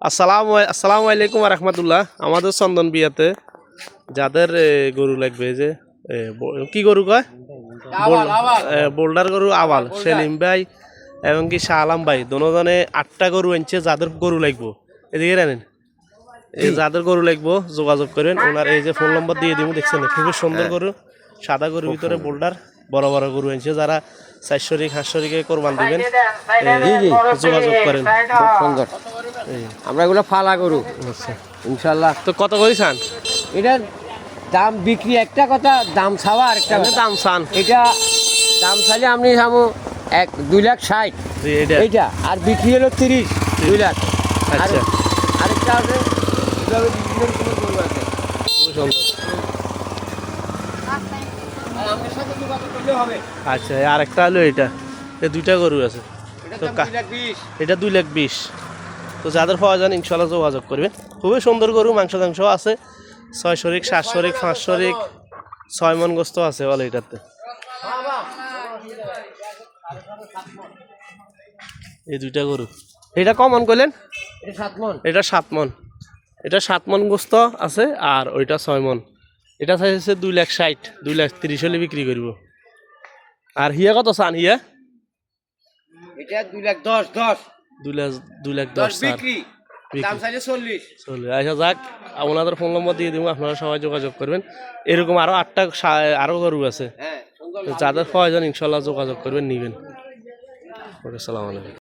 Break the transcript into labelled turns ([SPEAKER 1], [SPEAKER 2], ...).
[SPEAKER 1] আসসালামু আলাইকুম রহমতুল্লাহ। আমাদের চন্দন বিয়াতে যাদের গরু লাগবে, যে কি গরু কয়, বোল্ডার গরু আওয়াল, সেলিম ভাই এবং কি শাহ আলম ভাই দুজনে 8টা গরু আনছে। যাদের গরু লাগবো এদিকে জানেন, যাদের গরু লাগবো যোগাযোগ করেন। ওনার এই যে ফোন নম্বর দিয়ে দিব, দেখছেন খুবই সুন্দর গরু, সাদা গরুর ভিতরে বোল্ডার, বড় বড় গরু আনছে। যারা 4 শরিক 5 শরিকে কোরবান দিবেন যোগাযোগ করেন।
[SPEAKER 2] সুন্দর, আমরা এগুলো ফালা গরু ইনশাল্লাহ।
[SPEAKER 1] তো কত করে চান?
[SPEAKER 2] এটার দাম বিক্রি একটা কথা, দাম ছাওয়া আর একটা
[SPEAKER 1] দাম চান।
[SPEAKER 2] এটা দাম চাইলে আপনি সামু 2,60,000 এইটা, আর বিক্রি হলো 30, 2 লাখ।
[SPEAKER 1] আচ্ছা,
[SPEAKER 2] আরেকটা আছে গরু আছে।
[SPEAKER 1] আচ্ছা, আর একটা হলো এটা, দুইটা গরু আছে। তো এটা 2,20,000। তো যাদের প্রয়োজন ইনশাল্লাহ যোগাযোগ করবেন। খুবই সুন্দর গরু, মাংস আছে, 6 শরিক 7 শরিক 5 শরিক 6 মন গোস্ত আছে বলে এটাতে। এই দুইটা গরু, এটা কমন করলেন, এটা 7 মন, এটা 7 মন গোস্ত আছে, আর ওইটা 6 মন। এটা চাইছে 2,60,000, 2,30,000 হলে বিক্রি করব। আর হিয়া কত চান? হিয়া
[SPEAKER 2] এটা 2,10,000
[SPEAKER 1] 2,10,000
[SPEAKER 2] বিক্রি, দাম চাইলে 40।
[SPEAKER 1] আচ্ছা যাক, ওনাদের ফোন নম্বর দিয়ে দিব, আপনারা সবাই যোগাযোগ করবেন। এরকম আরো 8টা আরো গরু আছে, যাদের প্রয়োজন ইনশাল্লাহ যোগাযোগ করবেন, নিবেন। ওকে, সালাম আলাইকুম।